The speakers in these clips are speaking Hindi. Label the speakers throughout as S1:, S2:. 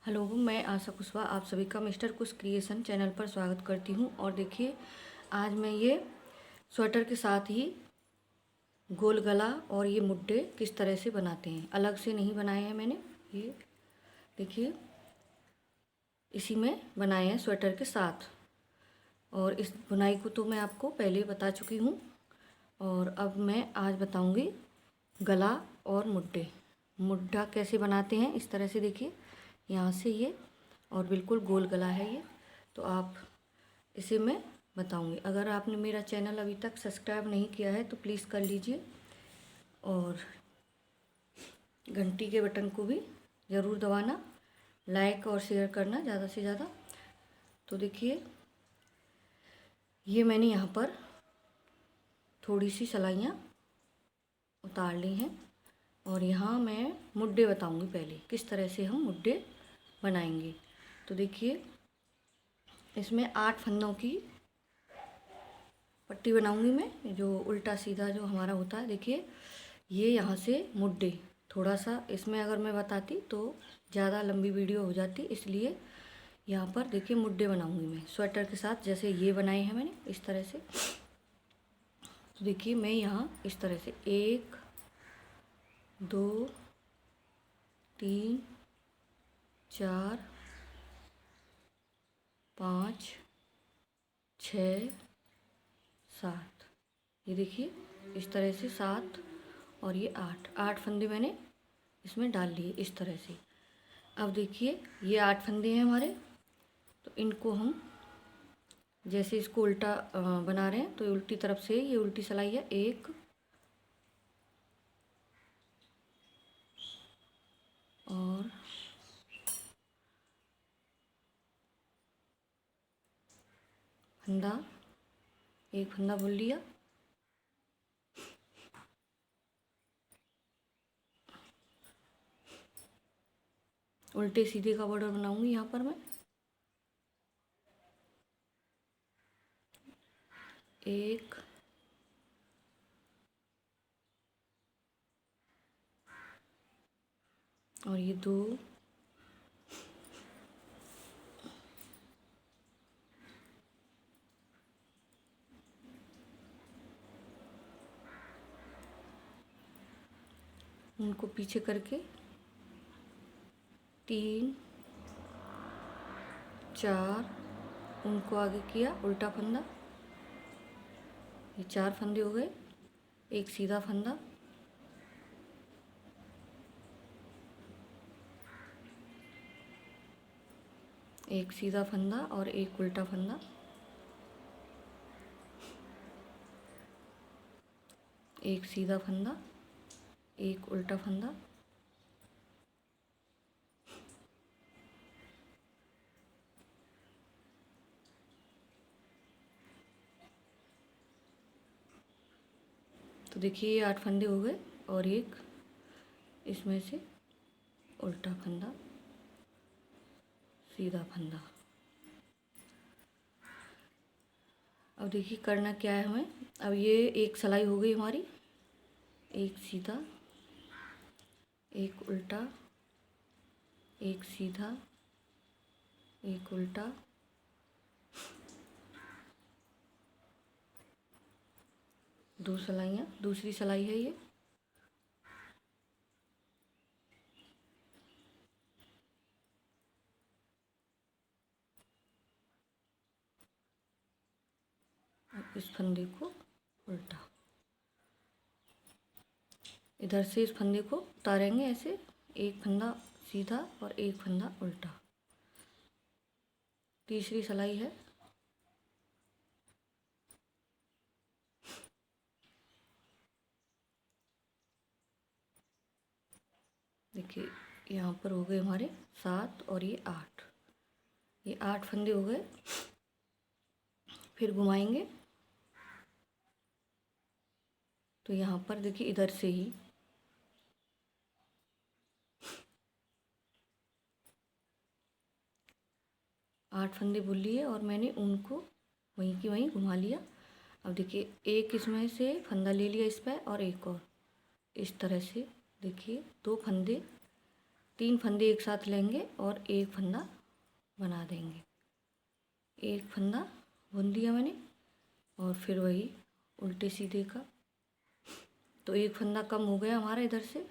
S1: हेलो, मैं आशा कुशवाहा आप सभी का मिस्टर कुश क्रिएशन चैनल पर स्वागत करती हूँ। और देखिए, आज मैं ये स्वेटर के साथ ही गोल गला और ये मुड्ढे किस तरह से बनाते हैं, अलग से नहीं बनाए हैं मैंने। ये देखिए, इसी में बनाए हैं स्वेटर के साथ। और इस बुनाई को तो मैं आपको पहले बता चुकी हूँ। और अब मैं आज बताऊँगी गला और मुड्ढे। मुड्ढा कैसे बनाते हैं, इस तरह से देखिए, यहाँ से ये, और बिल्कुल गोल गला है ये। तो आप इसे मैं बताऊंगी। अगर आपने मेरा चैनल अभी तक सब्सक्राइब नहीं किया है तो प्लीज़ कर लीजिए, और घंटी के बटन को भी ज़रूर दबाना, लाइक और शेयर करना ज़्यादा से ज़्यादा। तो देखिए, ये मैंने यहाँ पर थोड़ी सी सिलाइयाँ उतार ली हैं, और यहाँ मैं मुड्ढे बताऊंगी पहले किस तरह से हम मुड्ढे बनाएंगे। तो देखिए, इसमें 8 फंदों की पट्टी बनाऊंगी मैं, जो उल्टा सीधा जो हमारा होता है। देखिए, ये यहाँ से मुड्ढे, थोड़ा सा इसमें अगर मैं बताती तो ज़्यादा लंबी वीडियो हो जाती, इसलिए यहाँ पर देखिए मुड्ढे बनाऊंगी मैं स्वेटर के साथ, जैसे ये बनाए हैं मैंने इस तरह से। तो देखिए, मैं यहाँ इस तरह से 1 2 3 4 5 6 7, ये देखिए इस तरह से 7, और ये 8 फंदे मैंने इसमें डाल लिए इस तरह से। अब देखिए, ये 8 फंदे हैं हमारे, तो इनको हम जैसे इसको उल्टा बना रहे हैं, तो ये उल्टी तरफ से, ये उल्टी सिलाई है, 1 और फंदा, 1 फंदा बुन लिया, उल्टे सीधे का बॉर्डर बनाऊंगी यहाँ पर मैं। 1 और ये 2, उनको पीछे करके 3 4, उनको आगे किया उल्टा फंदा, ये 4 फंदे हो गए, 1 सीधा फंदा, एक सीधा फंदा और एक उल्टा फंदा, एक सीधा फंदा, एक उल्टा फंदा, तो देखिए ये 8 फंदे हो गए, और एक इसमें से उल्टा फंदा, सीधा फंदा। अब देखिए करना क्या है हमें। अब ये एक सिलाई हो गई हमारी, एक सीधा, एक उल्टा, एक सीधा, एक उल्टा, दो सिलाइयाँ, दूसरी सिलाई है ये। अब इस फंदे को उल्टा, इधर से इस फंदे को उतारेंगे ऐसे, एक फंदा सीधा और एक फंदा उल्टा। तीसरी सिलाई है, देखिए यहाँ पर हो गए हमारे 7 और ये 8, ये 8 फंदे हो गए। फिर घुमाएंगे, तो यहाँ पर देखिए इधर से ही 8 फंदे बुन लिए, और मैंने उनको वहीं की वहीं घुमा लिया। अब देखिए, एक इसमें से फंदा ले लिया इस पर, और एक और इस तरह से देखिए 2 फंदे 3 फंदे एक साथ लेंगे और एक फंदा बना देंगे। एक फंदा बुन दिया मैंने और फिर वही उल्टे सीधे का, तो एक फंदा कम हो गया हमारा इधर से।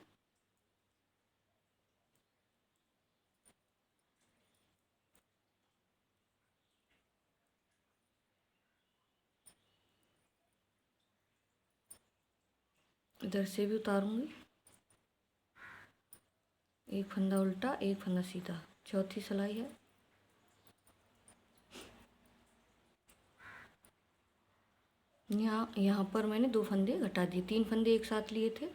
S1: इधर से भी उतारूंगी, एक फंदा उल्टा एक फंदा सीधा, चौथी सिलाई है। यहाँ पर मैंने 2 फंदे घटा दिए, 3 फंदे एक साथ लिए थे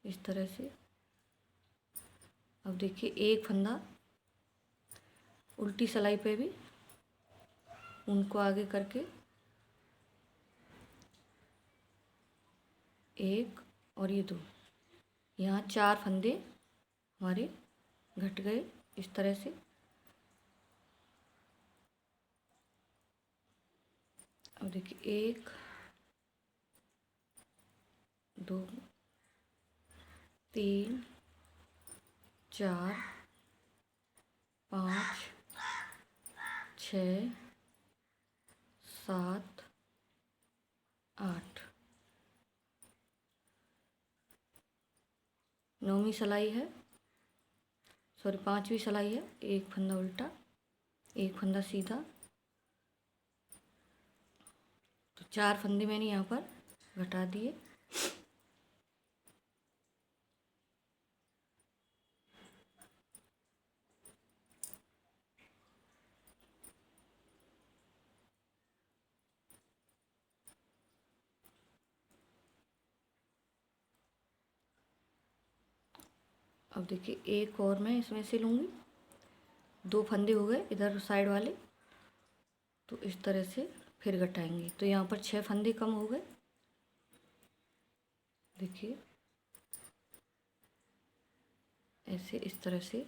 S1: इस तरह से। अब देखिए एक फंदा उल्टी सिलाई पे भी उनको आगे करके एक और ये 2, यहाँ 4 फंदे हमारे घट गए इस तरह से। अब देखिए 1 2 3 4 5 6 7 8, 9वीं सिलाई है, सॉरी 5वीं सिलाई है। एक फंदा उल्टा एक फंदा सीधा, तो 4 फंदे मैंने यहाँ पर घटा दिए। अब देखिए एक और मैं इसमें से लूँगी, 2 फंदे हो गए इधर साइड वाले, तो इस तरह से फिर घटाएंगे, तो यहाँ पर 6 फंदे कम हो गए। देखिए ऐसे इस तरह से।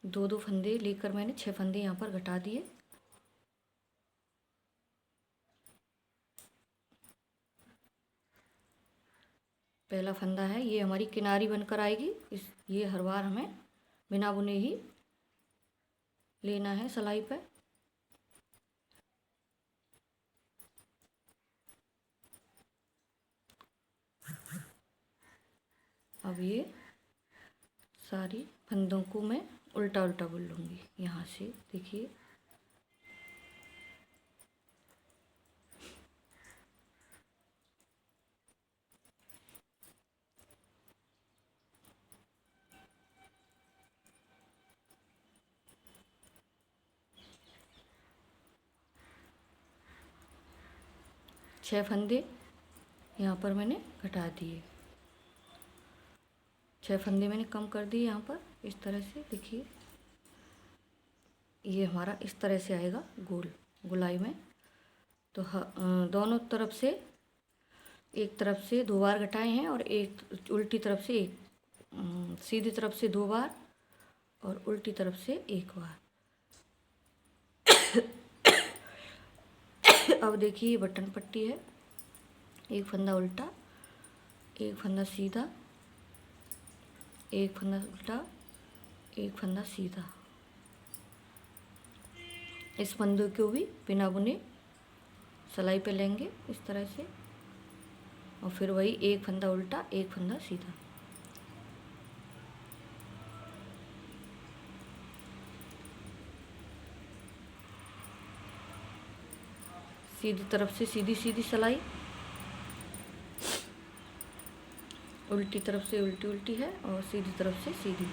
S1: दो फंदे लेकर मैंने 6 फंदे यहाँ पर घटा दिए। पहला फंदा है, ये हमारी किनारी बनकर आएगी, ये हर बार हमें बिना बुने ही लेना है सिलाई पे। अब ये सारी फंदों को मैं उल्टा उल्टा बुन लूँगी यहाँ से। देखिए छः फंदे यहाँ पर मैंने घटा दिए, 6 फंदे मैंने कम कर दिए यहाँ पर इस तरह से। देखिए ये हमारा इस तरह से आएगा गोल गोलाई में। तो दोनों तरफ से, एक तरफ से 2 बार घटाए हैं और एक उल्टी तरफ से एक, सीधी तरफ से 2 बार और उल्टी तरफ से 1 बार। अब देखिए ये बटन पट्टी है, एक फंदा उल्टा एक फंदा सीधा, एक फंदा उल्टा एक फंदा सीधा। इस फंदे को भी बिना बुने सिलाई पे लेंगे इस तरह से, और फिर वही एक फंदा उल्टा एक फंदा सीधा। सीधी तरफ से सीधी सीधी सिलाई, उल्टी तरफ से उल्टी उल्टी है और सीधी तरफ से सीधी।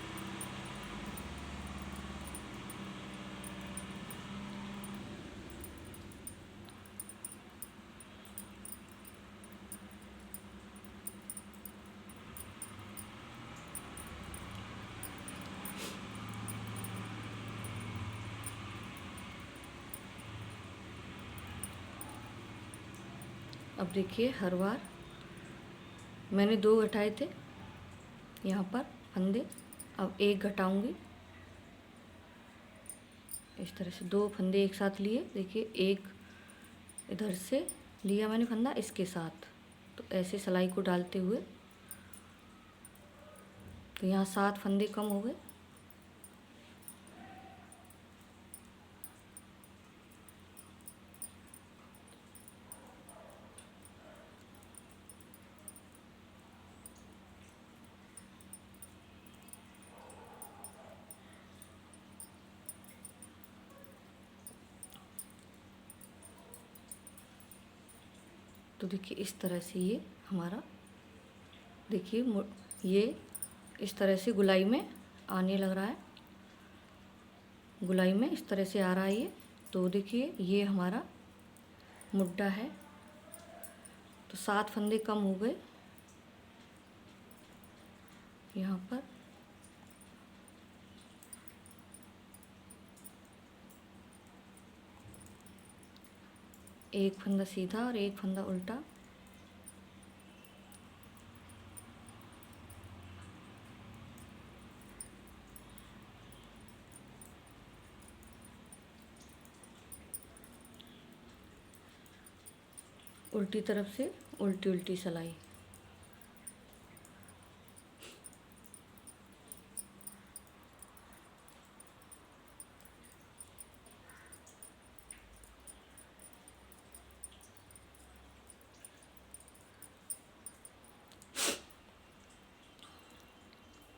S1: अब देखिए हर बार मैंने 2 घटाए थे यहाँ पर फंदे, अब 1 घटाऊंगी। इस तरह से 2 फंदे एक साथ लिए, देखिए एक इधर से लिया मैंने फंदा इसके साथ, तो ऐसे सिलाई को डालते हुए तो यहाँ 7 फंदे कम हो गए। तो देखिए इस तरह से ये हमारा, देखिए ये इस तरह से गुलाई में आने लग रहा है, गुलाई में इस तरह से आ रहा है ये। तो देखिए ये हमारा मुड्डा है, तो 7 फंदे कम हो गए यहाँ पर। एक फंदा सीधा और एक फंदा उल्टा। उल्टी तरफ से उल्टी उल्टी सिलाई।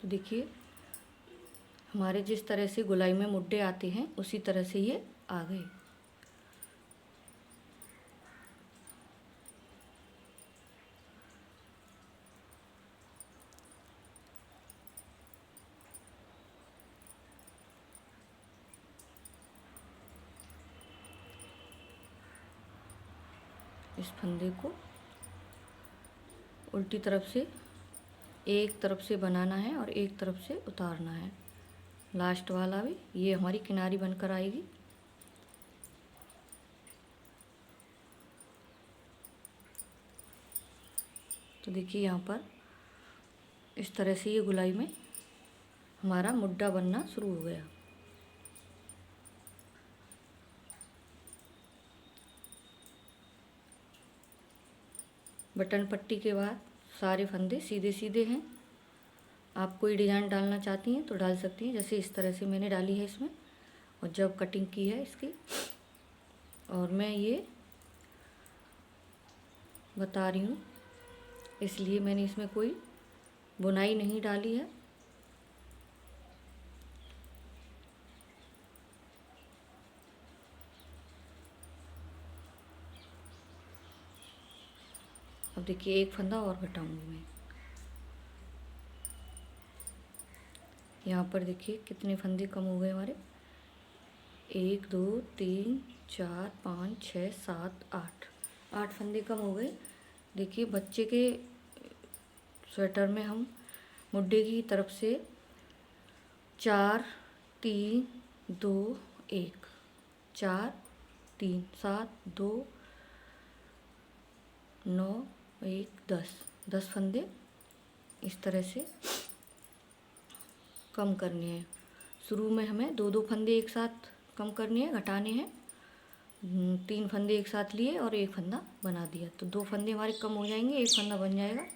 S1: तो देखिए हमारे जिस तरह से गुलाई में मुड्डे आते हैं उसी तरह से ये आ गए। इस फंदे को उल्टी तरफ से एक तरफ से बनाना है और एक तरफ से उतारना है। लास्ट वाला भी ये हमारी किनारी बनकर आएगी। तो देखिए यहाँ पर इस तरह से ये गुलाई में हमारा मुड्डा बनना शुरू हो गया। बटन पट्टी के बाद सारे फंदे सीधे सीधे हैं। आप कोई डिज़ाइन डालना चाहती हैं तो डाल सकती हैं, जैसे इस तरह से मैंने डाली है इसमें, और जब कटिंग की है इसकी। और मैं ये बता रही हूँ इसलिए मैंने इसमें कोई बुनाई नहीं डाली है। अब देखिए एक फंदा और घटाऊंगी मैं। यहाँ पर देखिए कितने फंदे कम हो गए हमारे, 1 2 3 4 5 6 7 8 फंदे कम हो गए। देखिए बच्चे के स्वेटर में हम मुड्डे की तरफ से 4 3 2 1 4 3 7 2 9 1 10 फंदे इस तरह से कम करने हैं। शुरू में हमें 2 फंदे एक साथ कम करने हैं, घटाने हैं। 3 फंदे एक साथ लिए और 1 फंदा बना दिया, तो 2 फंदे हमारे कम हो जाएंगे, 1 फंदा बन जाएगा।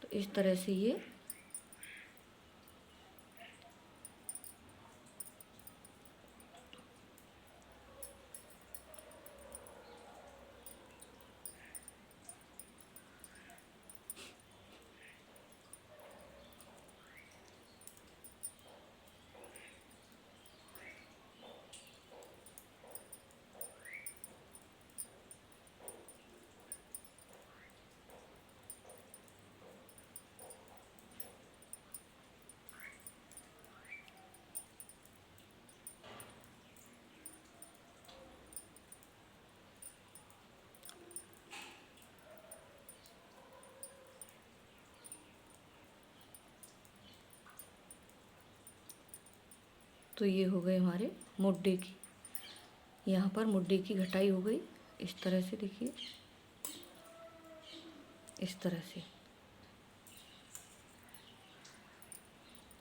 S1: तो इस तरह से ये तो ये हो गए हमारे मुड्डे की। यहाँ पर मुड्डे की घटाई हो गई इस तरह से, देखिए इस तरह से।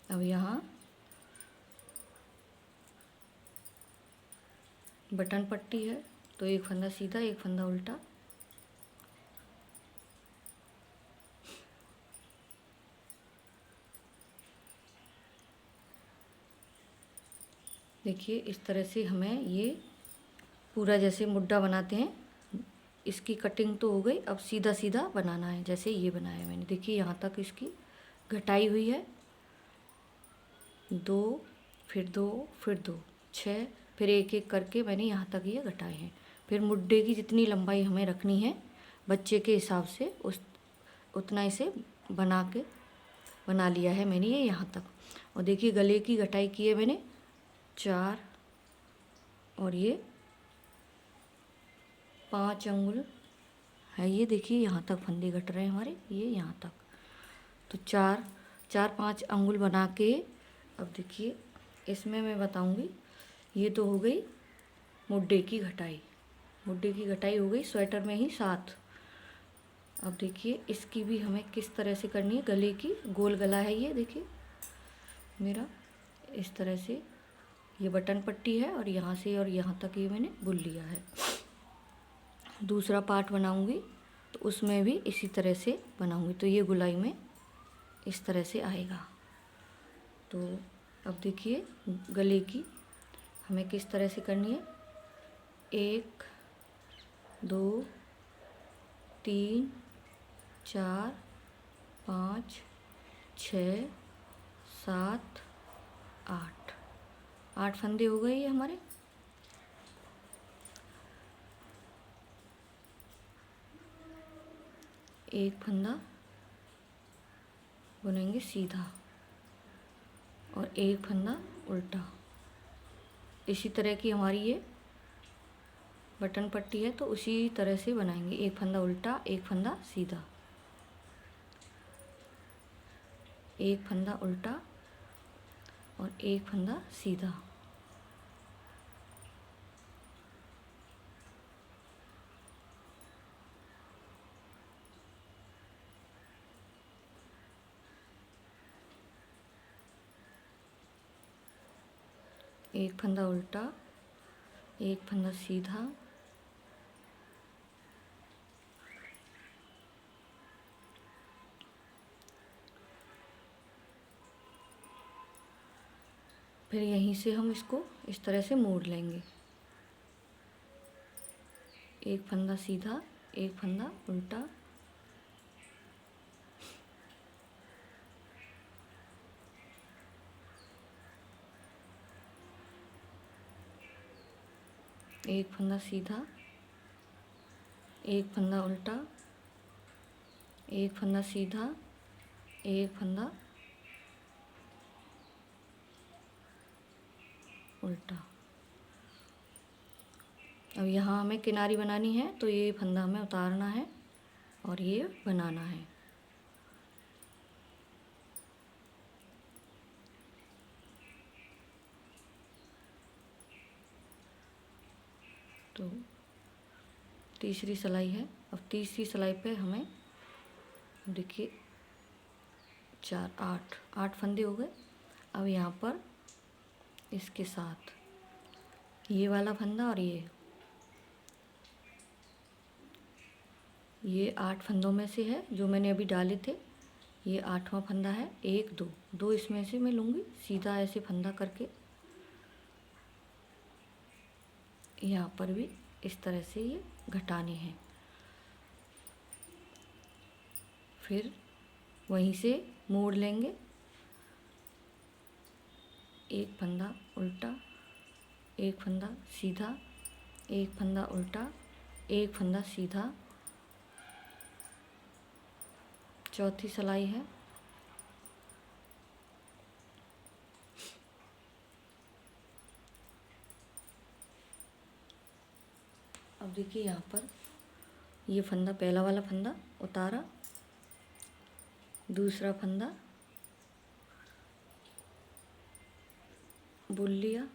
S1: अब यहाँ बटन पट्टी है तो एक फंदा सीधा एक फंदा उल्टा। देखिए इस तरह से हमें ये पूरा जैसे मुड्डा बनाते हैं, इसकी कटिंग तो हो गई। अब सीधा सीधा बनाना है जैसे ये बनाया मैंने। देखिए यहाँ तक इसकी घटाई हुई है, 2 फिर 2 फिर 2 6, फिर एक एक करके मैंने यहाँ तक ये घटाए हैं। फिर मुड्डे की जितनी लंबाई हमें रखनी है बच्चे के हिसाब से उतना इसे बना लिया है मैंने ये यहाँ तक। और देखिए गले की घटाई की है मैंने 4 और ये 5 अंगुल है। ये देखिए यहाँ तक फंदे घट रहे हैं हमारे, ये यहाँ तक। तो 4-5 अंगुल बना के अब देखिए इसमें मैं बताऊंगी। ये तो हो गई मुड्डे की घटाई, मुड्डे की घटाई हो गई स्वेटर में ही 7। अब देखिए इसकी भी हमें किस तरह से करनी है। गले की गोल गला है ये देखिए मेरा, इस तरह से ये बटन पट्टी है और यहाँ से और यहाँ तक ये मैंने बुन लिया है। दूसरा पार्ट बनाऊंगी तो उसमें भी इसी तरह से बनाऊंगी, तो ये गुलाई में इस तरह से आएगा। तो अब देखिए गले की हमें किस तरह से करनी है। 1 2 3 4 5 6 7 8 फंदे हो गए ये हमारे। एक फंदा बुनेंगे सीधा और एक फंदा उल्टा। इसी तरह की हमारी ये बटन पट्टी है तो उसी तरह से बनाएंगे। एक फंदा उल्टा एक फंदा सीधा, एक फंदा उल्टा और एक फंदा सीधा। एक फंदा उल्टा एक फंदा सीधा, फिर यहीं से हम इसको इस तरह से मोड़ लेंगे। एक फंदा सीधा एक फंदा उल्टा, एक फंदा सीधा एक फंदा उल्टा, एक फंदा सीधा एक फंदा उल्टा। अब यहाँ हमें किनारी बनानी है तो ये फंदा हमें उतारना है और ये बनाना है। तो तीसरी सिलाई है। अब तीसरी सिलाई पे हमें देखिए 4 8 फंदे हो गए। अब यहाँ पर इसके साथ ये वाला फंदा और ये 8 फंदों में से है जो मैंने अभी डाले थे। ये 8वां फंदा है। 1 2 2 इसमें से मैं लूँगी, सीधा ऐसे फंदा करके यहाँ पर भी इस तरह से ये घटाने हैं। फिर वहीं से मोड़ लेंगे। एक फंदा उल्टा एक फंदा सीधा एक फंदा उल्टा एक फंदा सीधा। चौथी सिलाई है। अब देखिए यहाँ पर ये फंदा, पहला वाला फंदा उतारा, दूसरा फंदा बुन लिया,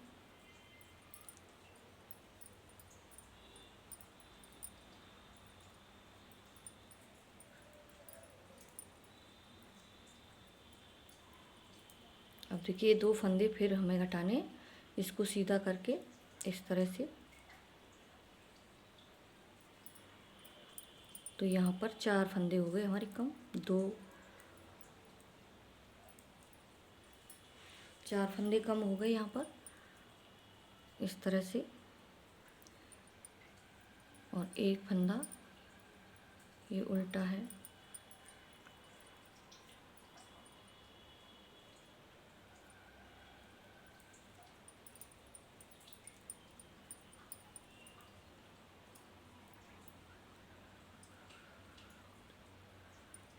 S1: अब देखिए 2 फंदे फिर हमें घटाने, इसको सीधा करके इस तरह से। तो यहाँ पर 4 फंदे हो गए हमारे कम, 4 फंदे कम हो गए यहाँ पर इस तरह से। और एक फंदा ये उल्टा है,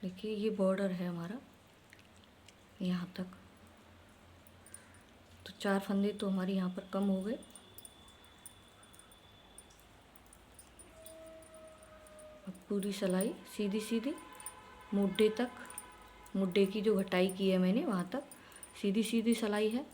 S1: देखिए ये बॉर्डर है हमारा यहाँ तक। तो 4 फंदे तो हमारे यहाँ पर कम हो गए। अब पूरी सिलाई सीधी सीधी मुड्ढे तक, मुड्ढे की जो घटाई की है मैंने वहाँ तक सीधी सीधी सिलाई है।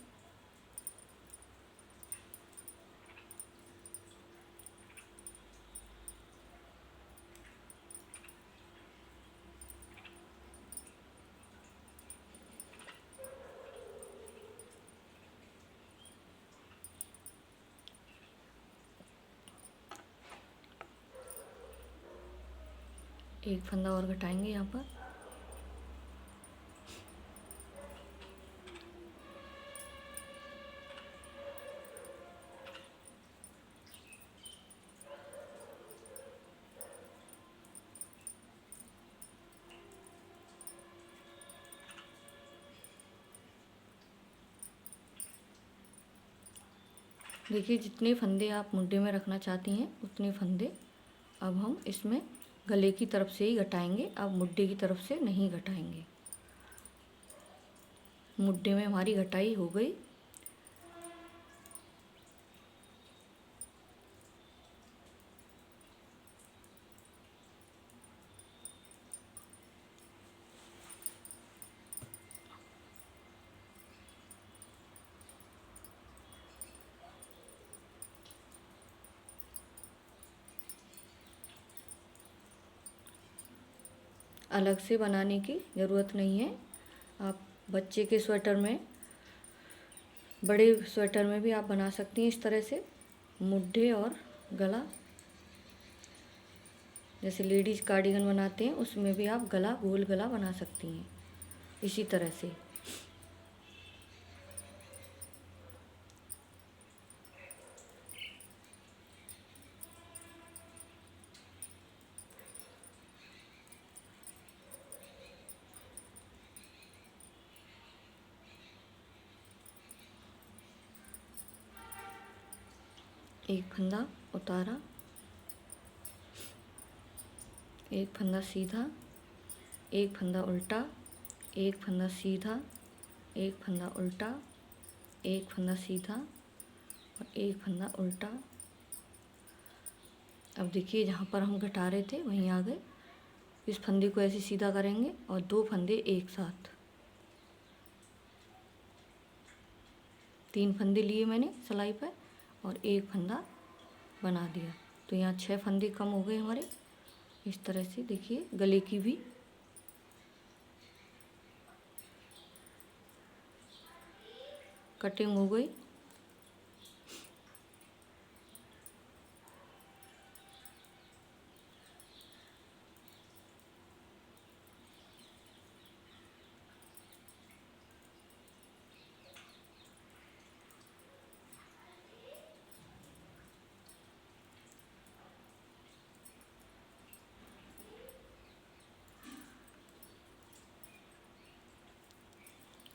S1: एक फंदा और घटाएंगे यहाँ पर। देखिए जितने फंदे आप मुड्ढे में रखना चाहती हैं उतने फंदे अब हम इसमें गले की तरफ से ही घटाएंगे। अब मुड्ढे की तरफ से नहीं घटाएंगे। मुड्ढे में हमारी घटाई हो गई। अलग से बनाने की ज़रूरत नहीं है। आप बच्चे के स्वेटर में, बड़े स्वेटर में भी आप बना सकती हैं इस तरह से मुड्ढे और गला। जैसे लेडीज़ कार्डिगन बनाते हैं उसमें भी आप गला, गोल गला बना सकती हैं इसी तरह से। एक फंदा उतारा, एक फंदा सीधा, एक फंदा उल्टा, एक फंदा सीधा, एक फंदा उल्टा, एक फंदा सीधा और एक फंदा उल्टा। अब देखिए जहाँ पर हम घटा रहे थे वहीं आ गए। इस फंदे को ऐसे सीधा करेंगे और 2 फंदे एक साथ, 3 फंदे लिए मैंने सिलाई पर और एक फंदा बना दिया। तो यहाँ 6 फंदे कम हो गए हमारे इस तरह से। देखिए गले की भी कटिंग हो गई।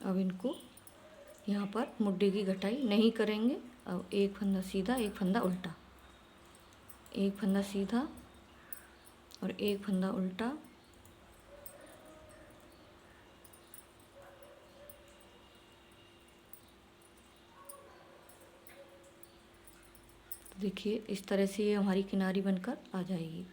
S1: अब इनको यहाँ पर मुड्ढे की घटाई नहीं करेंगे। अब एक फंदा सीधा, एक फंदा उल्टा, एक फंदा सीधा और एक फंदा उल्टा। देखिए इस तरह से ये हमारी किनारी बनकर आ जाएगी।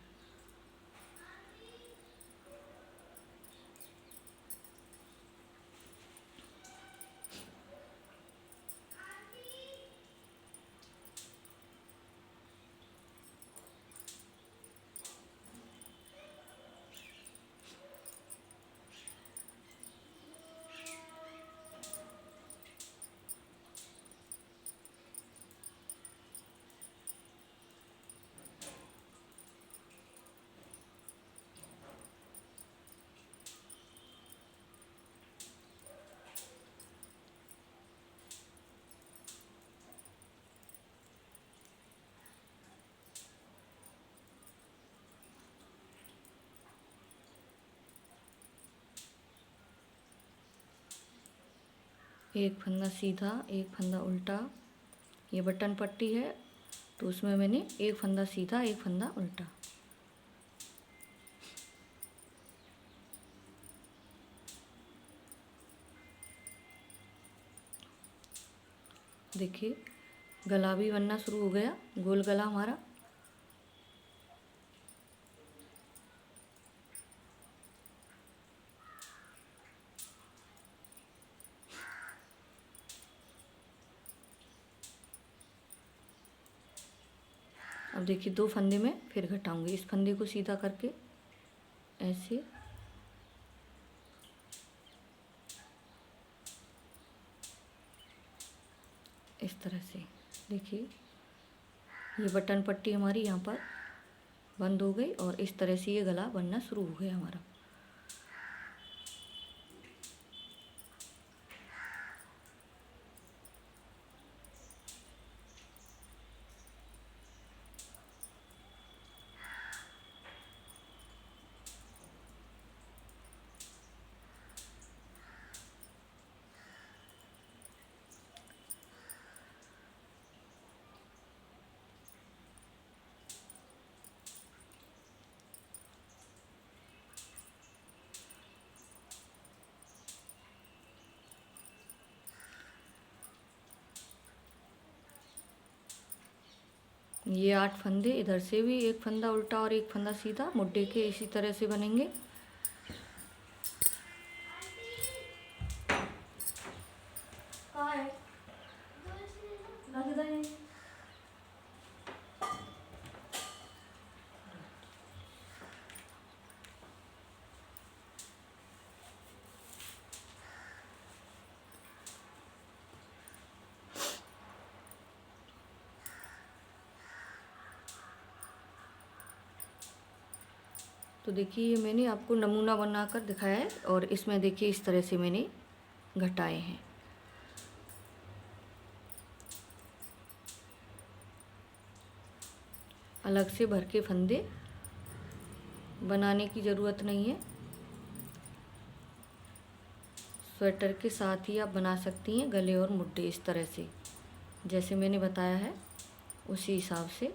S1: एक फंदा सीधा, एक फंदा उल्टा। ये बटन पट्टी है तो उसमें मैंने एक फंदा सीधा, एक फंदा उल्टा। देखिए गला भी बनना शुरू हो गया, गोल गला हमारा। अब देखिए 2 फंदे में फिर घटाऊंगी, इस फंदे को सीधा करके ऐसे, इस तरह से। देखिए ये बटन पट्टी हमारी यहाँ पर बंद हो गई और इस तरह से ये गला बनना शुरू हो गया हमारा। ये 8 फंदे, इधर से भी एक फंदा उल्टा और एक फंदा सीधा मुड्ढे के इसी तरह से बनेंगे। तो देखिए ये मैंने आपको नमूना बनाकर दिखाया है और इसमें देखिए इस तरह से मैंने घटाए हैं। अलग से भर के फंदे बनाने की ज़रूरत नहीं है, स्वेटर के साथ ही आप बना सकती हैं गले और मुड्ढे इस तरह से, जैसे मैंने बताया है उसी हिसाब से।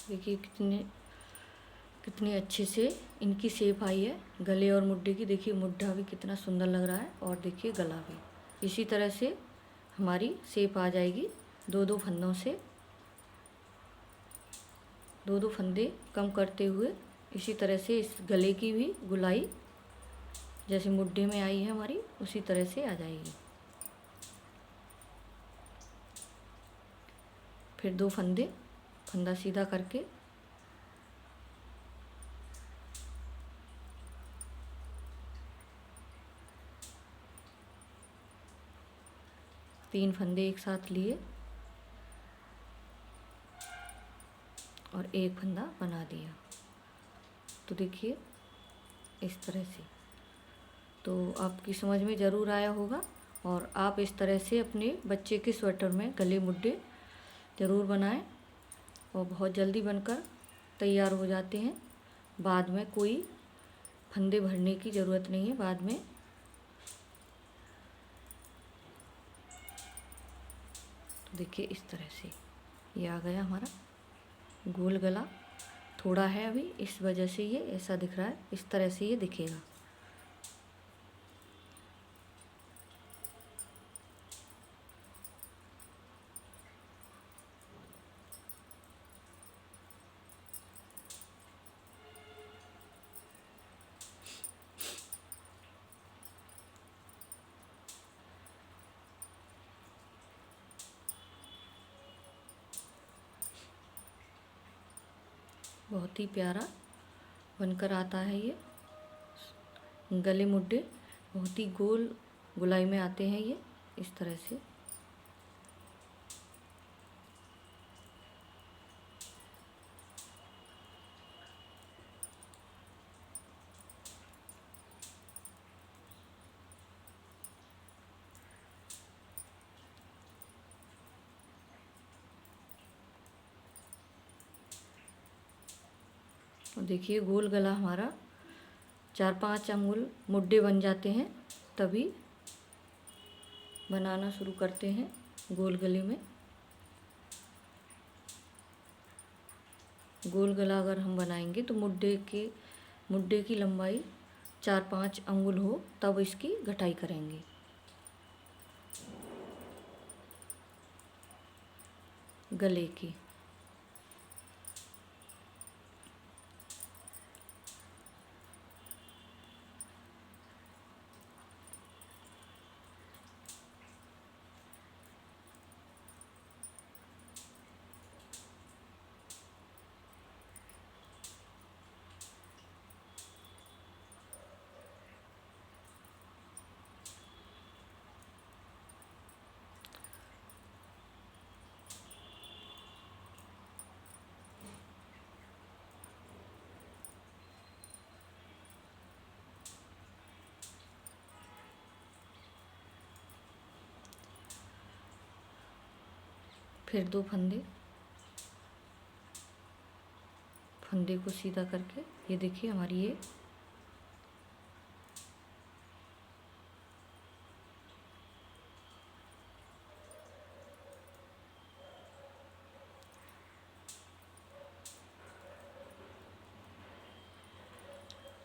S1: देखिए कितने अच्छे से इनकी शेप आई है गले और मुड्ढे की। देखिए मुड्ढा भी कितना सुंदर लग रहा है और देखिए गला भी। इसी तरह से हमारी शेप आ जाएगी 2-2 फंदों से, 2-2 फंदे कम करते हुए। इसी तरह से इस गले की भी गुलाई जैसे मुड्ढे में आई है हमारी उसी तरह से आ जाएगी। फिर 2 फंदे, फंदा सीधा करके तीन फंदे एक साथ लिए और एक फंदा बना दिया। तो देखिए इस तरह से, तो आपकी समझ में ज़रूर आया होगा और आप इस तरह से अपने बच्चे के स्वेटर में गले मुड्ढे ज़रूर बनाएं और बहुत जल्दी बनकर तैयार हो जाते हैं। बाद में कोई फंदे भरने की ज़रूरत नहीं है बाद में। तो देखिए इस तरह से ये आ गया हमारा गोल गला। थोड़ा है अभी इस वजह से ये ऐसा दिख रहा है, इस तरह से ये दिखेगा। बहुत ही प्यारा बनकर आता है। ये गले मुड्डे बहुत ही गोल गुलाई में आते हैं ये इस तरह से। और देखिए गोल गला हमारा 4-5 अंगुल मुड्डे बन जाते हैं तभी बनाना शुरू करते हैं गोल गले में। गोल गला अगर हम बनाएंगे तो मुड्डे की लंबाई 4-5 अंगुल हो तब इसकी घटाई करेंगे। गले की फिर 2 फंदे को सीधा करके ये देखिए हमारी ये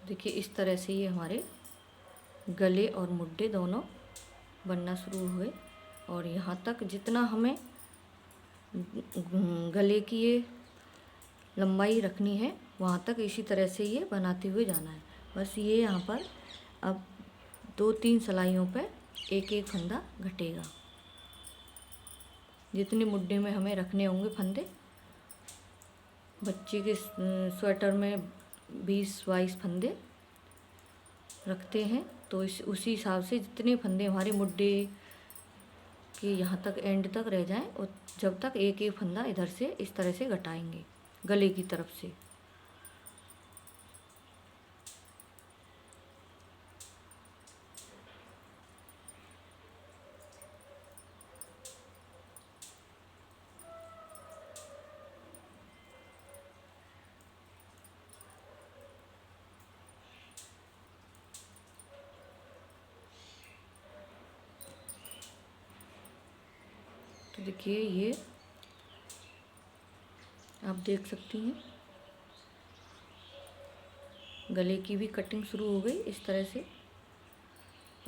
S1: देखिए इस तरह से ये हमारे गले और मुड्डे दोनों बनना शुरू हुए। और यहाँ तक जितना हमें गले की ये लंबाई रखनी है वहाँ तक इसी तरह से ये बनाते हुए जाना है। बस ये यहाँ पर अब 2-3 सिलाइयों पे एक एक फंदा घटेगा। जितने मुड्डे में हमें रखने होंगे फंदे, बच्चे के स्वेटर में 20-22 फंदे रखते हैं तो उसी हिसाब से जितने फंदे हमारे मुड्डे के यहाँ तक एंड तक रह जाएं और जब तक एक एक फंदा इधर से इस तरह से घटाएंगे गले की तरफ से। तो देखिए ये आप देख सकती हैं गले की भी कटिंग शुरू हो गई इस तरह से।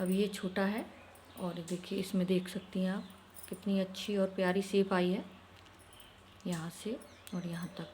S1: अब ये छोटा है और देखिए इसमें देख सकती हैं आप कितनी अच्छी और प्यारी शेप आई है यहाँ से और यहाँ तक।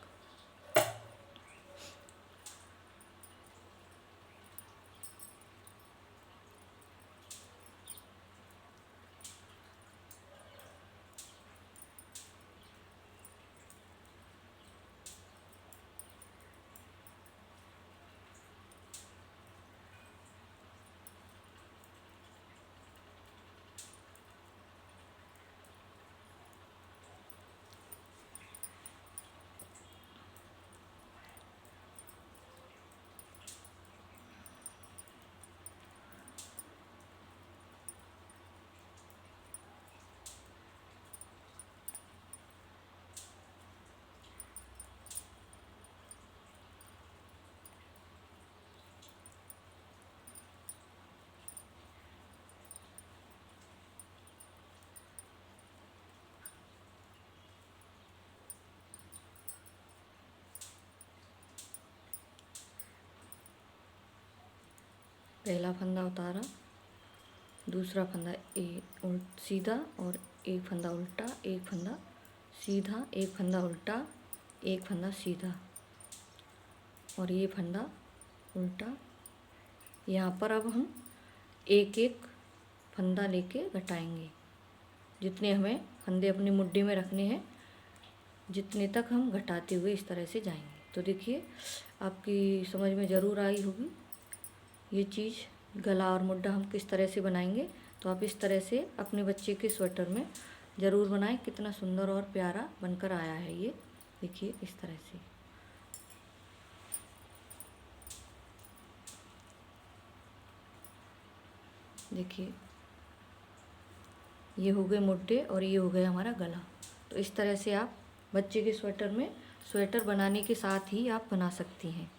S1: पहला फंदा उतारा, दूसरा फंदा सीधा और एक फंदा उल्टा, एक फंदा सीधा, एक फंदा उल्टा, एक फंदा सीधा और ये फंदा उल्टा। यहाँ पर अब हम एक एक फंदा लेके घटाएंगे। जितने हमें फंदे अपने मुड्डे में रखने हैं जितने तक हम घटाते हुए इस तरह से जाएंगे। तो देखिए आपकी समझ में ज़रूर आई होगी ये चीज़, गला और मुड्ढा हम किस तरह से बनाएंगे। तो आप इस तरह से अपने बच्चे के स्वेटर में ज़रूर बनाएं। कितना सुंदर और प्यारा बनकर आया है ये, देखिए इस तरह से। देखिए ये हो गए मुड्ढे और ये हो गया हमारा गला। तो इस तरह से आप बच्चे के स्वेटर में स्वेटर बनाने के साथ ही आप बना सकती हैं।